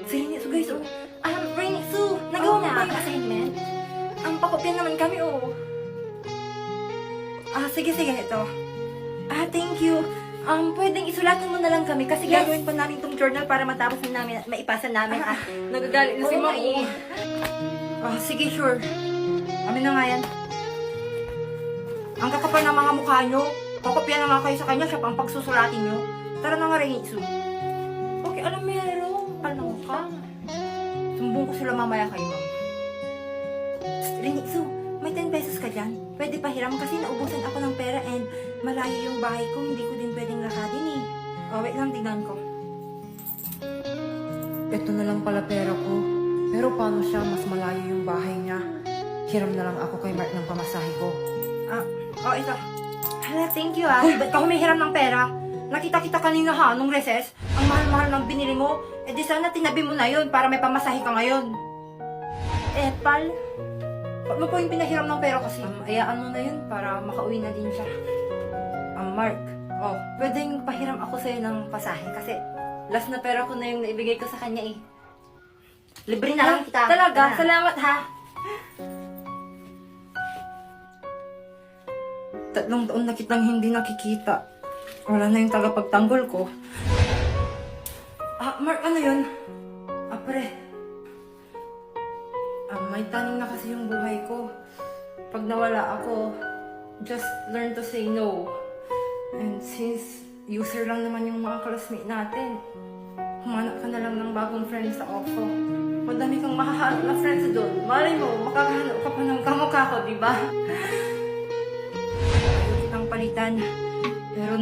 Si Rainy Sue, guys, oh. Rainy Sue, nagawa mo ba yung assignment? Pakopyan naman kami, oh. Sige, ito. Thank you. Pwedeng isulatan mo na lang kami kasi gagawin pa namin tong journal para matapos na namin at maipasa namin. Nagagalit na si Oo, Ma'am. Sige, sure. Amin na nga yan. Ang kakapal ng mga mukha nyo. Kokopya na nga kayo sa kanya, siya pang pagsusulatin nyo. Tara na nga, Rainy Sue. Okay, alam meron. Ano ka? Sumbong ko sila mamaya kayo, ma'am. Rainy Sue, may 10 pesos ka dyan. Pwede pa hiram kasi naubusan ako ng pera and malayo yung bahay ko. Hindi ko din pwedeng lakadin eh. Wait lang, tignan ko. Ito na lang pala pera ko. Pero paano siya? Mas malayo yung bahay niya. Hiram na lang ako kay Mark ng pamasahe ko. Ito. Thank you Ba't ka humihiram ng pera? Nakita kita kanina nung recess. Ang mahal-mahal ng binili mo. Di sana tinabi mo na yun para may pamasahe ka ngayon. Pal. Ba't mo po yung pinahiram ng pera kasi? Ayaan mo na yun para makauwi na din siya. Mark. Pwedeng pahiram ako sa'yo ng pasahe kasi last na pera ko na yung naibigay ko sa kanya eh. Libre na lang kita. Talaga? Salamat ha. 3 taon na kitang hindi nakikita. Wala na yung tagapagtanggol ko. Mark, ano yun? Pre. May taning na kasi yung buhay ko. Pag nawala ako, just learn to say no. And since user lang naman yung mga classmate natin, humanap ka na lang ng bagong friends sa OFO. Madami kang mahahanap na friends doon. Malay mo, makakahanap ka pa ng kamukha ko, di ba? Ayaw kitang palitan. Pero